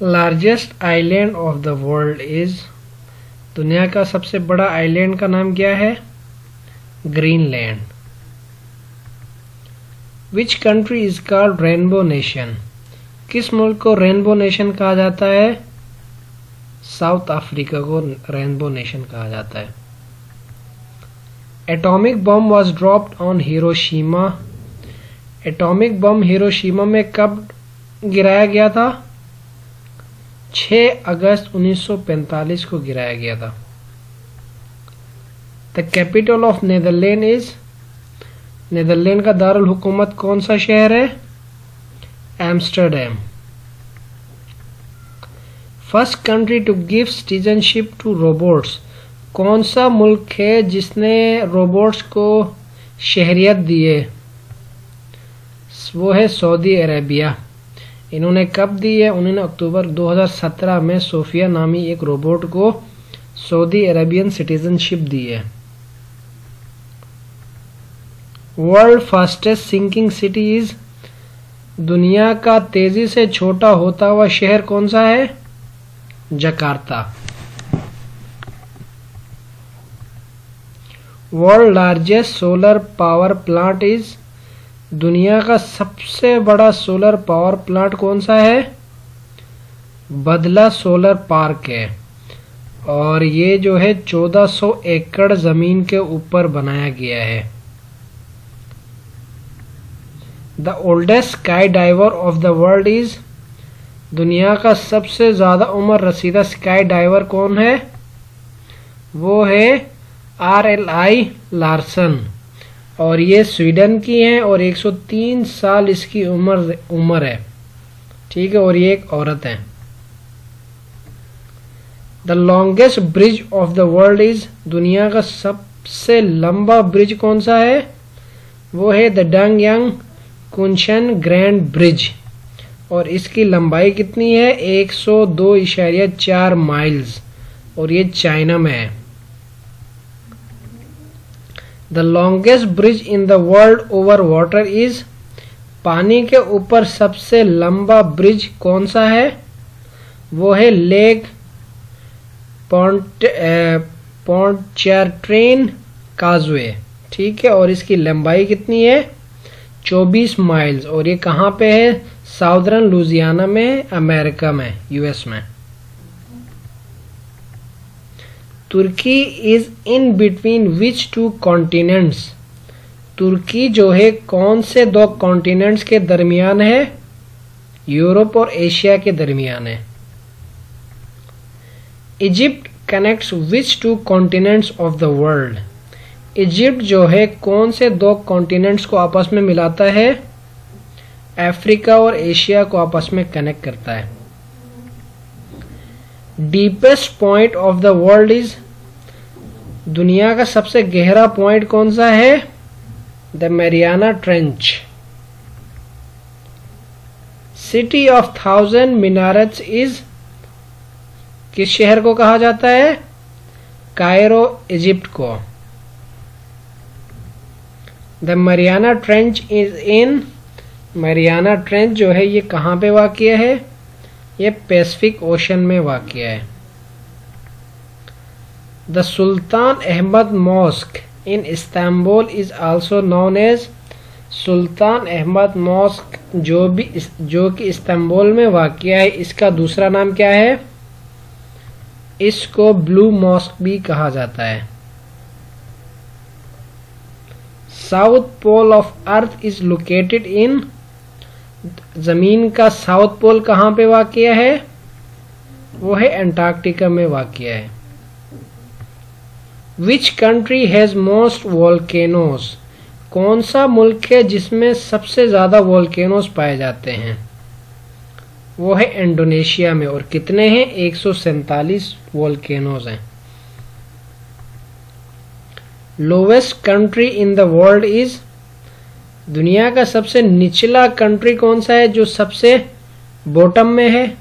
Largest island of the world is, दुनिया का सबसे बड़ा आइलैंड का नाम क्या है? Greenland. Which country is called rainbow nation, किस मुल्क को रेनबो नेशन कहा जाता है? साउथ अफ्रीका को रेनबो नेशन कहा जाता है। Atomic bomb was dropped on Hiroshima, atomic bomb Hiroshima में कब गिराया गया था? 6 अगस्त 1945 को गिराया गया था। The capital of Netherland is, Netherland का दारुल हुकूमत कौन सा शहर है? Amsterdam. First country to give citizenship to robots, कौन सा मुल्क है जिसने रोबोट्स को शहरियत दी है? वो है सऊदी अरेबिया। इन्होंने कब दी है? उन्होंने अक्टूबर 2017 में सोफिया नामी एक रोबोट को सऊदी अरेबियन सिटीजनशिप दी है। World fastest sinking city is, दुनिया का तेजी से छोटा होता हुआ शहर कौन सा है? Jakarta. World largest solar power plant is, दुनिया का सबसे बड़ा सोलर पावर प्लांट कौन सा है? बदला सोलर पार्क है, और ये जो है 1400 एकड़ जमीन के ऊपर बनाया गया है। The oldest sky diver of the world is, दुनिया का सबसे ज्यादा उम्र रसीदा स्काई डाइवर कौन है? वो है RLI लार्सन, और ये स्वीडन की है और 103 साल इसकी उम्र है। ठीक है, और ये एक औरत है। The longest bridge of the world is, दुनिया का सबसे लंबा ब्रिज कौन सा है? वो है द डंगयांग कुनशन ग्रैंड ब्रिज, और इसकी लंबाई कितनी है? 102.4 माइल्स, और ये चाइना में है। The longest bridge in the world over water is, पानी के ऊपर सबसे लंबा ब्रिज कौन सा है? वो है लेक पोंटचेरट्रेन काजवे। ठीक है, और इसकी लंबाई कितनी है? 24 माइल्स, और ये कहाँ पे है? साउदर्न लुजियाना में, अमेरिका में, US में। Turkey is in between which 2 continents, Turkey जो है कौन से 2 कॉन्टिनेंट्स के दरमियान है? यूरोप और एशिया के दरमियान है। Egypt connects which 2 continents of the world, Egypt जो है कौन से 2 कॉन्टिनेंट्स को आपस में मिलाता है? अफ्रीका और एशिया को आपस में कनेक्ट करता है। Deepest point of the world is, दुनिया का सबसे गहरा पॉइंट कौन सा है? The Mariana trench. City of 1000 minarets is, किस शहर को कहा जाता है? कायरो, इजिप्ट को। The Mariana trench is in, Mariana trench जो है ये कहाँ पे वाक़िया है? ये पैसिफिक ओशन में वाक़िया है। The Sultan Ahmed mosque in Istanbul is also known as, Sultan Ahmed mosque जो कि इस्तांबुल में वाक़िया है, इसका दूसरा नाम क्या है? इसको ब्लू मॉस्क भी कहा जाता है। South pole of earth is located in, जमीन का साउथ पोल कहाँ पे वाक़िया है? वो है अंटार्कटिका में वाक़िया है। Which country has most volcanoes, कौन सा मुल्क है जिसमें सबसे ज्यादा वोल्केनोज पाए जाते हैं? वो है इंडोनेशिया में, और कितने हैं? 147 वोल्केनोज हैं। Lowest country in the world is, दुनिया का सबसे निचला कंट्री कौन सा है जो सबसे बॉटम में है?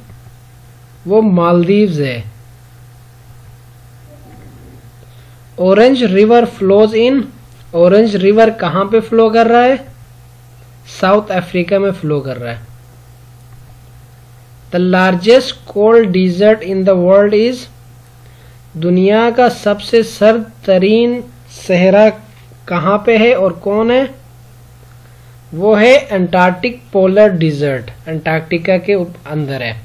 वो मालदीव्स है। Orange river flows in, orange river कहाँ पे फ्लो कर रहा है? साउथ अफ्रीका में फ्लो कर रहा है। The largest cold desert in the world is, दुनिया का सबसे सर्द तरीन सहरा कहाँ पे है और कौन है? वो है अंटार्कटिक पोलर डिजर्ट, अंटार्कटिका के अंदर है।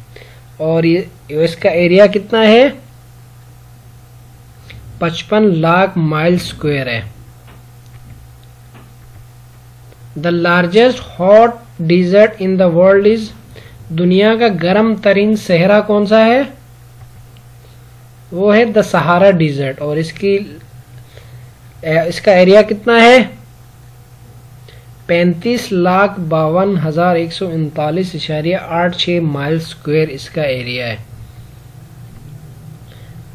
और ये इसका एरिया कितना है? 55 लाख माइल स्क्वायर है। The largest hot desert in the world is, दुनिया का गर्म तरीन सहरा कौन सा है? वो है द सहारा डिजर्ट। और इसका एरिया कितना है? 35,52,139.86 माइल स्क्वायर इसका एरिया है।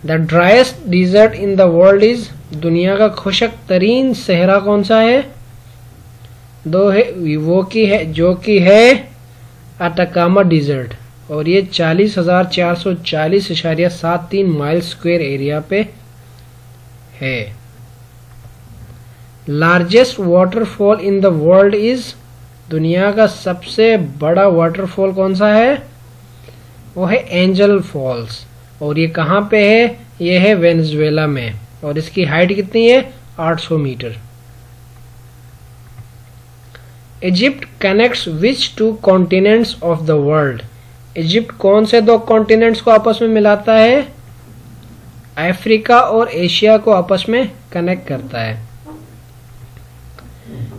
The driest desert in the world is, दुनिया का खुशक तरीन सहरा कौन सा है? दो है, वो की है जो कि है अटाकामा डिजर्ट। और ये 40,440.73 माइल स्क्वायर एरिया पे है। Largest waterfall in the world is, दुनिया का सबसे बड़ा वाटरफॉल कौन सा है? वो है एंजल फॉल्स। और ये कहाँ पे है? ये है वेनेजुएला में। और इसकी हाइट कितनी है? 800 metre. Egypt connects which two continents of the world, Egypt कौन से दो कॉन्टिनेंट्स को आपस में मिलाता है? अफ्रीका और एशिया को आपस में कनेक्ट करता है।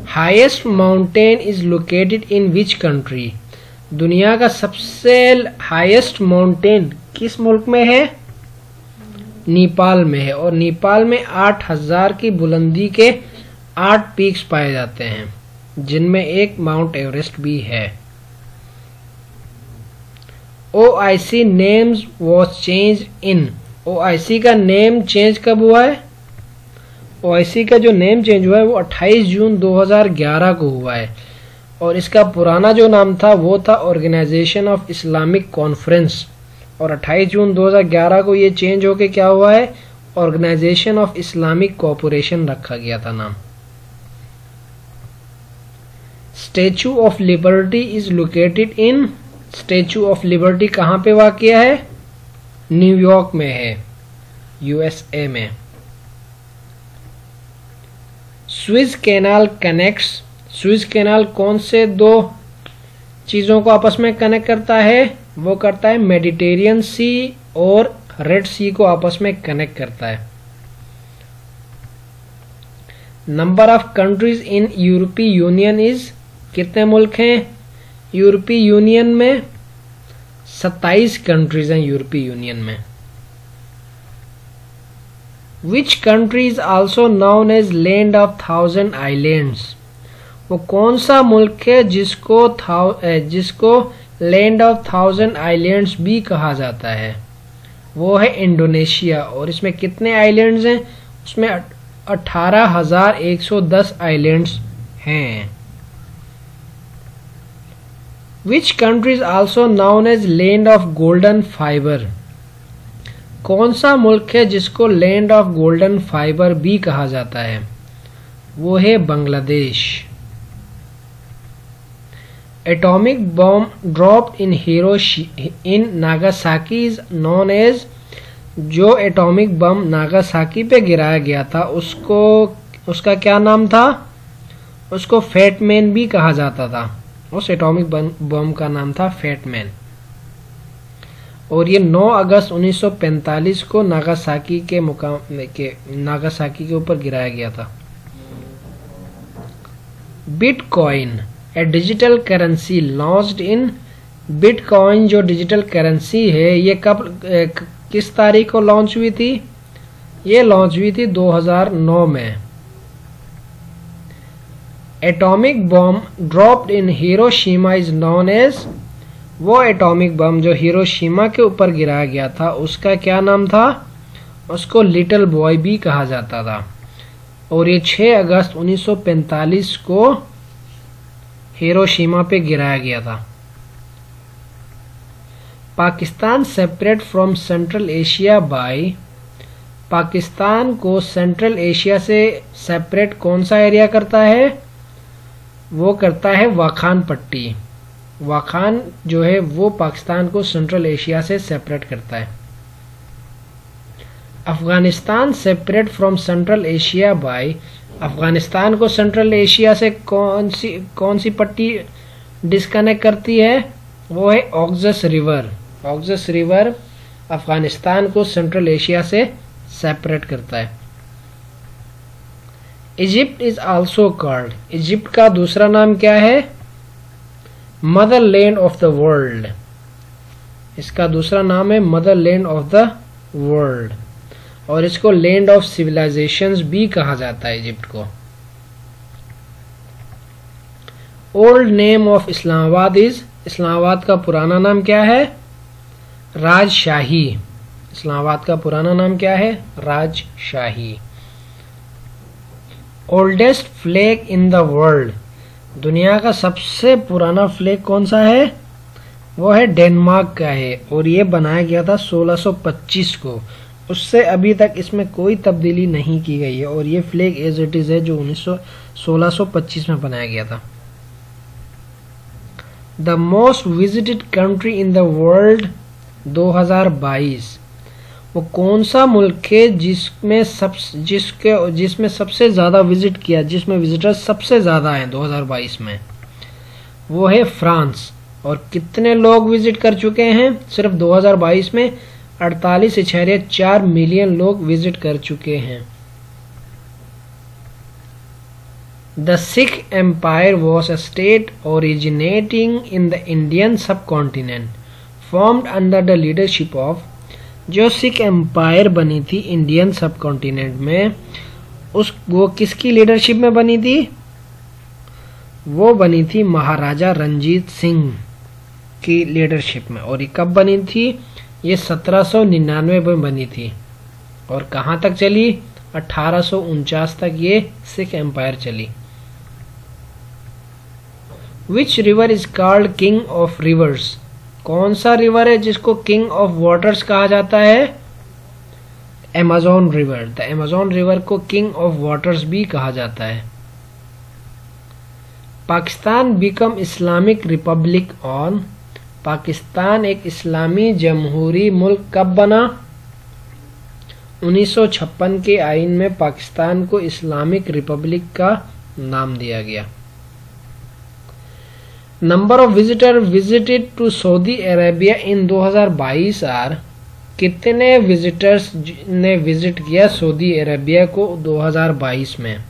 Highest mountain is located in which country, दुनिया का सबसे हाईएस्ट माउंटेन किस मुल्क में है? नेपाल में है। और नेपाल में 8000 की बुलंदी के 8 पीक्स पाए जाते हैं, जिनमें एक माउंट एवरेस्ट भी है। OIC names was change in, OIC का नेम चेंज कब हुआ है? OIC का जो नेम चेंज हुआ है वो 28 जून 2011 को हुआ है। और इसका पुराना जो नाम था वो था ऑर्गेनाइजेशन ऑफ इस्लामिक कॉन्फ्रेंस। और 28 जून 2011 को ये चेंज होके क्या हुआ है? ऑर्गेनाइजेशन ऑफ इस्लामिक कॉर्पोरेशन रखा गया था नाम। Statue of liberty is located in, statue of liberty कहाँ पे वाक़या है? न्यूयॉर्क में है, USA में। Swiss canal connects, Swiss canal कौन से दो चीजों को आपस में कनेक्ट करता है? वो करता है मेडिटेरियन सी और रेड सी को आपस में कनेक्ट करता है। नंबर ऑफ कंट्रीज इन यूरोपीय यूनियन इज, कितने मुल्क हैं यूरोपीय यूनियन में? 27 कंट्रीज हैं यूरोपीय यूनियन में। Which country is also known as Land of Thousand Islands, वो कौन सा मुल्क है जिसको लैंड ऑफ 1000 आइलैंड्स भी कहा जाता है? वो है इंडोनेशिया। और इसमें कितने आइलैंड्स हैं? उसमें 18,110 आइलैंड्स हैं। Which country is also known as Land of Golden Fiber, कौन सा मुल्क है जिसको लैंड ऑफ गोल्डन फाइबर भी कहा जाता है? वो है Bangladesh. Atomic bomb dropped in Nagasaki is known as, जो एटॉमिक बम नागासाकी पे गिराया गया था उसका क्या नाम था? उसको फैटमैन भी कहा जाता था। उस एटॉमिक बम का नाम था फैटमैन। और ये 9 अगस्त 1945 को नागासाकी के ऊपर गिराया गया था। Bitcoin A digital currency launched in, bitcoin जो डिजिटल करेंसी है ये कब किस तारीख को लॉन्च हुई थी? ये लॉन्च हुई थी 2009 में। Atomic bomb dropped in Hiroshima is known as, वो एटॉमिक बम जो हिरोशिमा के ऊपर गिराया गया था उसका क्या नाम था? उसको लिटिल बॉय भी कहा जाता था। और ये 6 अगस्त 1945 को हिरोशिमा पे गिराया गया था। Pakistan separate from Central Asia by, Pakistan को सेंट्रल एशिया से सेपरेट कौन सा एरिया करता है? वो करता है वाखान पट्टी। वाखान जो है वो पाकिस्तान को सेंट्रल एशिया से सेपरेट करता है। Afghanistan separate from Central Asia by, Afghanistan को सेंट्रल एशिया से कौन सी पट्टी डिस्कनेक्ट करती है? वो है Oxus river. Oxus river Afghanistan को सेंट्रल एशिया से सेपरेट करता है। Egypt is also called, Egypt का दूसरा नाम क्या है? मदरलैंड ऑफ द वर्ल्ड, इसका दूसरा नाम है मदरलैंड ऑफ द वर्ल्ड, और इसको लैंड ऑफ सिविलाइजेशंस भी कहा जाता है इजिप्ट को। Old name of Islamabad is, Islamabad का पुराना नाम क्या है? राजशाही। इस्लामाबाद का पुराना नाम क्या है? राजशाही। Oldest flag in the world, दुनिया का सबसे पुराना फ्लैग कौन सा है? वो है डेनमार्क का है, और ये बनाया गया था 1625 को। उससे अभी तक इसमें कोई तब्दीली नहीं की गई है, और ये फ्लैग एज इट इज है जो 1625 में बनाया गया था। The most visited country in the world 2022, वो कौन सा मुल्क है जिसमें सबसे ज्यादा विजिट किया, जिसमें विजिटर्स सबसे ज्यादा हैं 2022 में? वो है फ्रांस। और कितने लोग विजिट कर चुके हैं? सिर्फ 2022 में 48.4 मिलियन लोग विजिट कर चुके हैं। The Sikh empire was a state originating in the Indian subcontinent formed under the leadership of, जो सिख एम्पायर बनी थी इंडियन सबकॉन्टिनेंट में, वो किसकी लीडरशिप में बनी थी? वो बनी थी महाराजा रंजीत सिंह की लीडरशिप में। और ये कब बनी थी? ये 1799 में बनी थी। और कहाँ तक चली? 1849 तक ये सिख एम्पायर चली। Which river is called king of reverse, कौन सा रिवर है जिसको किंग ऑफ वाटर्स कहा जाता है? Amazon river. The Amazon river को किंग ऑफ वाटर्स भी कहा जाता है। Pakistan become Islamic Republic on, Pakistan एक इस्लामी जमहूरी मुल्क कब बना? 1956 के आईन में पाकिस्तान को इस्लामिक रिपब्लिक का नाम दिया गया। Number of visitor visited to Saudi Arabia in 2022 are, कितने विजिटर्स ने विजिट किया सऊदी अरेबिया को 2022 में?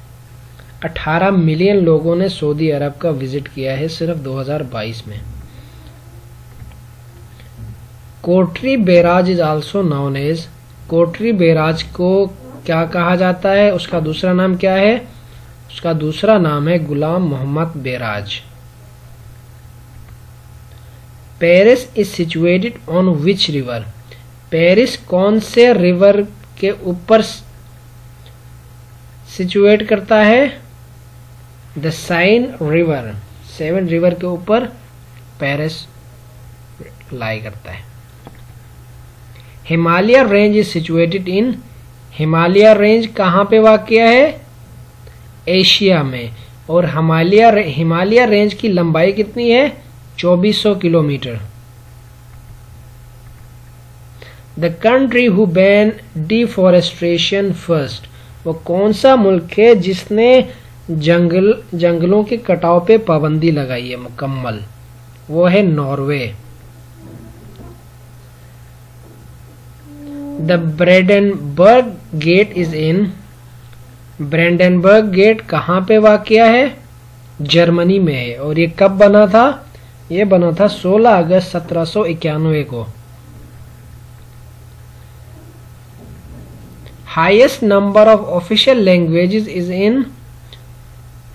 18 मिलियन लोगों ने सऊदी अरब का विजिट किया है सिर्फ 2022 में। Kotri barrage is also known as, Kotri barrage को क्या कहा जाता है? उसका दूसरा नाम क्या है? उसका दूसरा नाम है Ghulam Muhammad barrage. Paris is situated on which river, Paris कौन से रिवर के ऊपर सिचुएट करता है? द साइन रिवर, सेवन रिवर के ऊपर पेरिस लाई करता है। Himalaya range is situated in, Himalaya range कहाँ पे वाक़या है? एशिया में। और हिमालय रेंज की लंबाई कितनी है? 2400 kilometre. The country who ban deforestation first, वो कौन सा मुल्क है जिसने जंगलों के कटाव पे पाबंदी लगाई है मुकम्मल? वो है Norway. The Brandenburg gate is in, Brandenburg gate कहाँ पे वाक़या है? जर्मनी में है। और ये कब बना था? ये बना था 16 अगस्त 1791 को। Highest number of official languages is in,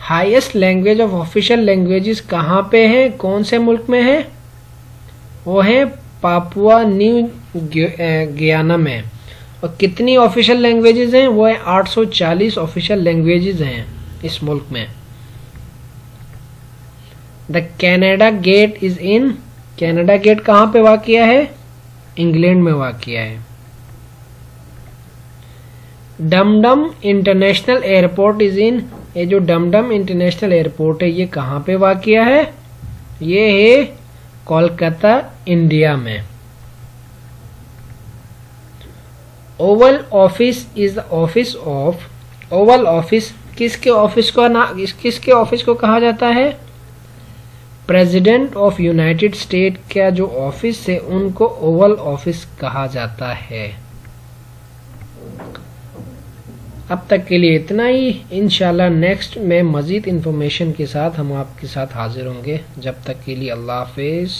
highest language of official languages कहाँ पे है? कौन से मुल्क में है? वो है पापुआ न्यू गियाना में। और कितनी ऑफिशियल लैंग्वेजेस हैं? वो है 840 ऑफिशियल लैंग्वेजेस हैं इस मुल्क में। The Canada gate is in, Canada gate कहाँ पे वाक़या है? इंग्लैंड में वाक़या है। Dum Dum international airport is in, ये जो डमडम इंटरनेशनल एयरपोर्ट है ये कहाँ पे वाक़या है? ये है कोलकाता इंडिया में। Oval office is the office of, Oval office किसके ऑफिस को कहा जाता है? प्रेसिडेंट ऑफ यूनाइटेड स्टेट का जो ऑफिस है उनको ओवल ऑफिस कहा जाता है। अब तक के लिए इतना ही। इंशाल्लाह नेक्स्ट में मजीद इंफॉर्मेशन के साथ हम आपके साथ हाजिर होंगे। जब तक के लिए अल्लाह हाफिज।